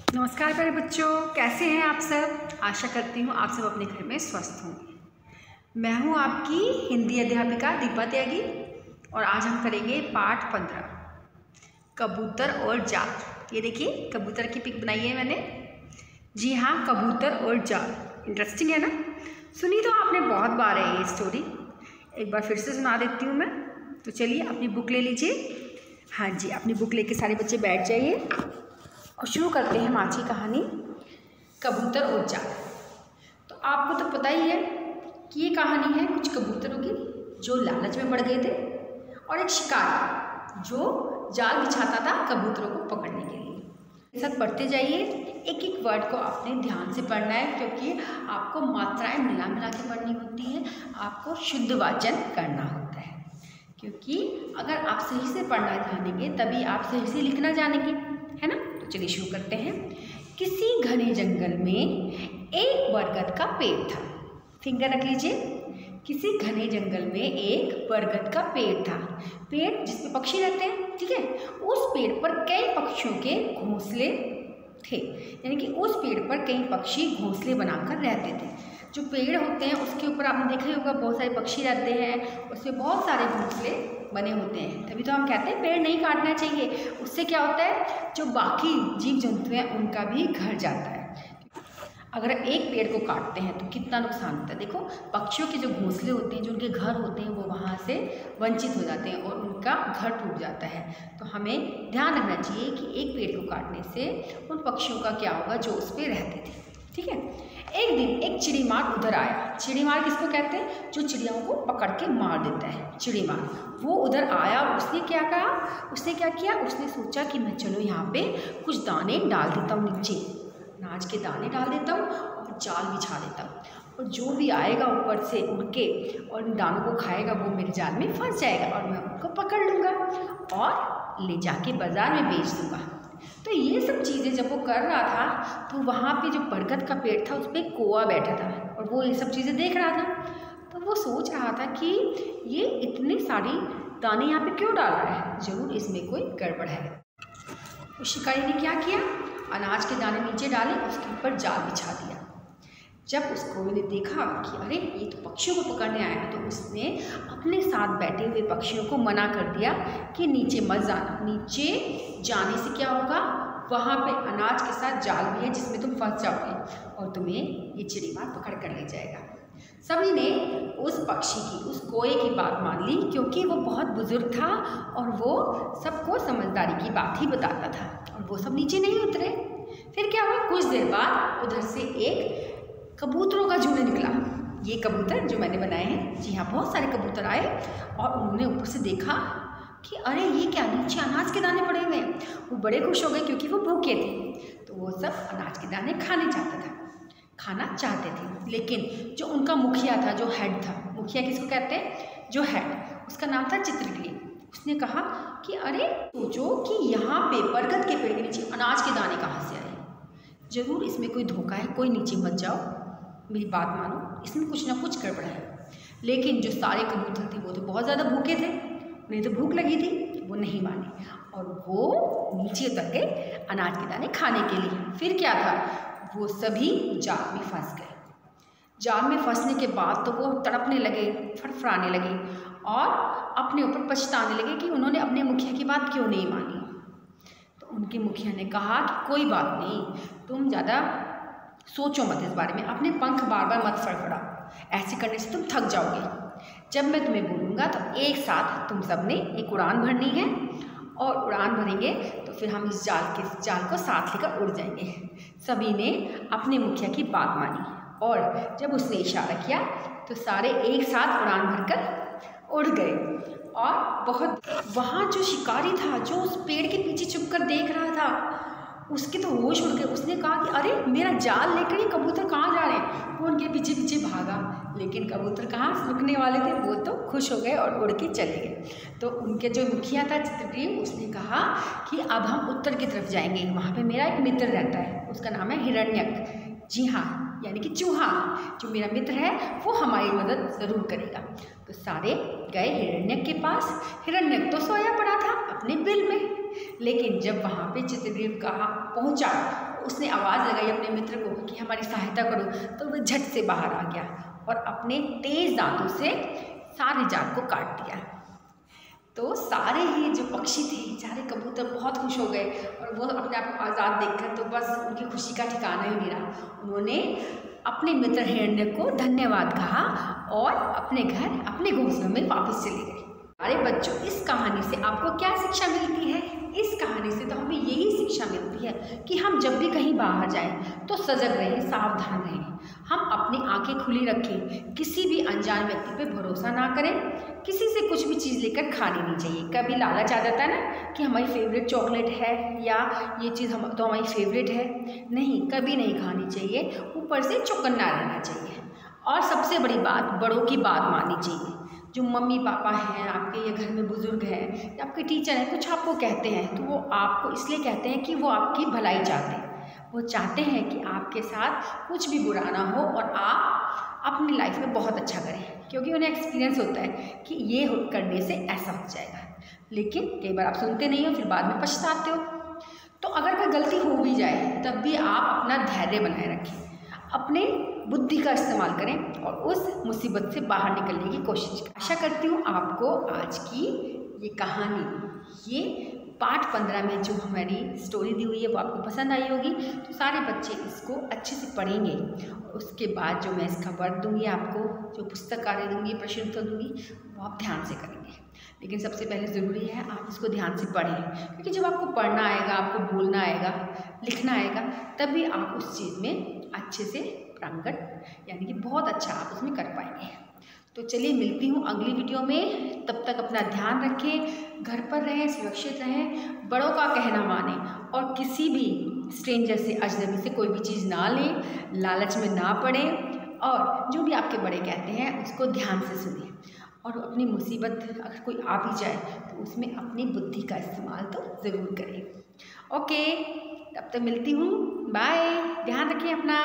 नमस्कार प्यारे बच्चों, कैसे हैं आप सब। आशा करती हूँ आप सब अपने घर में स्वस्थ होंगे। मैं हूँ आपकी हिंदी अध्यापिका दीपा त्यागी और आज हम करेंगे पाठ 15 कबूतर और जाल। ये देखिए कबूतर की पिक बनाई है मैंने। जी हाँ, कबूतर और जाल इंटरेस्टिंग है ना। सुनी तो आपने बहुत बार है ये स्टोरी, एक बार फिर से सुना देती हूँ मैं। तो चलिए अपनी बुक ले लीजिए। हाँ जी, अपनी बुक लेके सारे बच्चे बैठ जाइए और शुरू करते हैं आज की कहानी कबूतर और जाल। तो आपको तो पता ही है कि ये कहानी है कुछ कबूतरों की जो लालच में पड़ गए थे और एक शिकारी जो जाल बिछाता था कबूतरों को पकड़ने के लिए। इस साथ पढ़ते जाइए, एक एक वर्ड को आपने ध्यान से पढ़ना है क्योंकि आपको मात्राएं मिला मिला के पढ़नी होती है, आपको शुद्ध वाचन करना होता है। क्योंकि अगर आप सही से पढ़ना जानेंगे तभी आप सही से लिखना जानेंगे, है ना। तो चलिए शुरू करते हैं। किसी घने जंगल में एक बरगद का पेड़ था। फिंगर रख लीजिए। किसी घने जंगल में एक बरगद का पेड़ था। पेड़ जिसपे पक्षी रहते हैं, ठीक है। उस पेड़ पर कई पक्षियों के घोंसले थे, यानी कि उस पेड़ पर कई पक्षी घोंसले बनाकर रहते थे। जो पेड़ होते हैं उसके ऊपर आपने देखा ही होगा बहुत सारे पक्षी रहते हैं, उसमें बहुत सारे घोंसले बने होते हैं। तभी तो हम कहते हैं पेड़ नहीं काटना चाहिए। उससे क्या होता है, जो बाकी जीव जंतु हैं उनका भी घर जाता है। अगर एक पेड़ को काटते हैं तो कितना नुकसान होता है। देखो पक्षियों के जो घोंसले होते हैं, जो उनके घर होते हैं, वो वहाँ से वंचित हो जाते हैं और उनका घर टूट जाता है। तो हमें ध्यान रखना चाहिए कि एक पेड़ को काटने से उन पक्षियों का क्या होगा जो उस पर रहते थे, ठीक है। एक दिन एक चिड़ीमार उधर आया। चिड़ीमार किसको कहते हैं, जो चिड़ियाओं को पकड़ के मार देता है, चिड़ीमार। वो उधर आया और उसने क्या कहा, उसने क्या किया, उसने सोचा कि मैं चलो यहाँ पे कुछ दाने डाल देता हूँ, नीचे अनाज के दाने डाल देता हूँ और जाल बिछा देता हूँ, और जो भी आएगा ऊपर से उड़ के और इन दानों को खाएगा वो मेरे जाल में फंस जाएगा और मैं उनको पकड़ लूँगा और ले जाके बाज़ार में बेच दूँगा। तो ये सब चीज़ें जब वो कर रहा था तो वहाँ पे जो बरगद का पेड़ था उस पर कौवा बैठा था और वो ये सब चीज़ें देख रहा था। तो वो सोच रहा था कि ये इतने सारी दाने यहाँ पे क्यों डाल रहा है, ज़रूर इसमें कोई गड़बड़ है। उस शिकारी ने क्या किया, अनाज के दाने नीचे डाले, उसके ऊपर जाल बिछा दिया। जब उस कौवे ने देखा कि अरे ये तो पक्षियों को पकड़ने आया है, तो उसने अपने साथ बैठे हुए पक्षियों को मना कर दिया कि नीचे मत जाना। नीचे जाने से क्या होगा, वहाँ पे अनाज के साथ जाल भी है जिसमें तुम फंस जाओगे और तुम्हें ये चिड़ीमार पकड़ कर ले जाएगा। सभी ने उस पक्षी की, उस कौवे की बात मान ली क्योंकि वो बहुत बुजुर्ग था और वो सबको समझदारी की बात ही बताता था, और वो सब नीचे नहीं उतरे। फिर क्या हुआ, कुछ देर बाद उधर से एक कबूतरों का झुंड निकला। ये कबूतर जो मैंने बनाए हैं, जी हाँ, बहुत सारे कबूतर आए और उन्होंने ऊपर से देखा कि अरे ये क्या, नीचे अनाज के दाने पड़े हुए हैं। वो बड़े खुश हो गए क्योंकि वो भूखे थे। तो वो सब अनाज के दाने खाना चाहते थे। लेकिन जो उनका मुखिया था, जो हेड था, मुखिया किसको कहते हैं, जो हेड, उसका नाम था चित्रकील। उसने कहा कि अरे सोचो कि यहाँ पे बरगद के पेड़ के नीचे अनाज के दाने कहाँ से आए, जरूर इसमें कोई धोखा है, कोई नीचे मत जाओ, मेरी बात मानो, इसमें कुछ ना कुछ गड़बड़ है। लेकिन जो सारे कबूतर थे वो तो बहुत ज़्यादा भूखे थे, उन्हें तो भूख लगी थी, वो नहीं माने और वो नीचे उतर गए अनाज के दाने खाने के लिए। फिर क्या था, वो सभी जाल में फंस गए। जाल में फंसने के बाद तो वो तड़पने लगे, फड़फड़ाने लगे और अपने ऊपर पछताने लगे कि उन्होंने अपने मुखिया की बात क्यों नहीं मानी। तो उनके मुखिया ने कहा कि कोई बात नहीं, तुम ज़्यादा सोचो मत इस बारे में, अपने पंख बार बार मत फड़फड़ाओ, ऐसे करने से तुम थक जाओगे। जब मैं तुम्हें बोलूँगा तो एक साथ तुम सब ने एक उड़ान भरनी है और उड़ान भरेंगे तो फिर हम इस जाल को साथ लेकर उड़ जाएंगे। सभी ने अपने मुखिया की बात मानी और जब उसने इशारा किया तो सारे एक साथ उड़ान भरकर उड़ गए। और बहुत वहाँ जो शिकारी था, जो उस पेड़ के पीछे छुपकर देख रहा था, उसके तो होश उड़ गए। उसने कहा कि अरे मेरा जाल लेकर ये कबूतर कहाँ जा रहे हैं। वो उनके पीछे पीछे भागा, लेकिन कबूतर कहाँ रुकने वाले थे, वो तो खुश हो गए और उड़ के चले गए। तो उनके जो मुखिया था चित्रकील, उसने कहा कि अब हम उत्तर की तरफ जाएंगे, वहाँ पे मेरा एक मित्र रहता है, उसका नाम है हिरण्यक। जी हाँ, यानी कि चूहा, जो मेरा मित्र है वो हमारी मदद ज़रूर करेगा। तो सारे गए हिरण्यक के पास। हिरण्यक तो सोया पड़ा था अपने बिल में। लेकिन जब वहाँ पे चित्रग्रीव कहाँ पहुँचा, उसने आवाज़ लगाई अपने मित्र को कि हमारी सहायता करो, तो वह झट से बाहर आ गया और अपने तेज दांतों से सारे जाल को काट दिया। तो सारे ही जो पक्षी थे, सारे कबूतर बहुत खुश हो गए और वो अपने आप को आज़ाद देखकर तो बस उनकी खुशी का ठिकाना ही नहीं रहा। उन्होंने अपने मित्र हिरण्य को धन्यवाद कहा और अपने घर अपने घोंसलों में वापस चले गए। अरे बच्चों, इस कहानी से आपको क्या शिक्षा मिलती है? इस कहानी से तो हमें यही शिक्षा मिलती है कि हम जब भी कहीं बाहर जाएं तो सजग रहें, सावधान रहें, हम अपनी आंखें खुली रखें, किसी भी अनजान व्यक्ति पे भरोसा ना करें, किसी से कुछ भी चीज़ लेकर खानी नहीं चाहिए। कभी लालच आ जाता है ना कि हमारी फेवरेट चॉकलेट है या ये चीज़ हम तो हमारी फेवरेट है, नहीं, कभी नहीं खानी चाहिए। ऊपर से चौकन्ना रहना चाहिए और सबसे बड़ी बात, बड़ों की बात माननी चाहिए। जो मम्मी पापा हैं आपके या घर में बुज़ुर्ग हैं या आपके टीचर हैं, कुछ आपको कहते हैं तो वो आपको इसलिए कहते हैं कि वो आपकी भलाई चाहते हैं। वो चाहते हैं कि आपके साथ कुछ भी बुरा ना हो और आप अपनी लाइफ में बहुत अच्छा करें, क्योंकि उन्हें एक्सपीरियंस होता है कि ये करने से ऐसा हो जाएगा। लेकिन कई बार आप सुनते नहीं हो, फिर बाद में पछताते हो। तो अगर कोई गलती हो भी जाए तब भी आप अपना धैर्य बनाए रखें, अपने बुद्धि का इस्तेमाल करें और उस मुसीबत से बाहर निकलने की कोशिश करें। आशा करती हूँ आपको आज की ये कहानी, ये पाठ 15 में जो हमारी स्टोरी दी हुई है वो आपको पसंद आई होगी। तो सारे बच्चे इसको अच्छे से पढ़ेंगे और उसके बाद जो मैं इसका वर्क दूँगी आपको, जो पुस्तक कार्य दूँगी, प्रश्न उत्तर दूँगी, वो आप ध्यान से करेंगे। लेकिन सबसे पहले ज़रूरी है आप इसको ध्यान से पढ़ें, क्योंकि जब आपको पढ़ना आएगा, आपको बोलना आएगा, लिखना आएगा, तभी आप उस चीज़ में अच्छे से प्रांगट यानी कि बहुत अच्छा आप उसमें कर पाएंगे। तो चलिए मिलती हूँ अगली वीडियो में। तब तक अपना ध्यान रखें, घर पर रहें, सुरक्षित रहें, बड़ों का कहना मानें और किसी भी स्ट्रेंजर से, अजनबी से कोई भी चीज़ ना लें, लालच में ना पड़ें और जो भी आपके बड़े कहते हैं उसको ध्यान से सुनें। और अपनी मुसीबत अगर कोई आ भी जाए तो उसमें अपनी बुद्धि का इस्तेमाल तो ज़रूर करें। ओके, तब तक मिलती हूँ, बाय, ध्यान रखें अपना।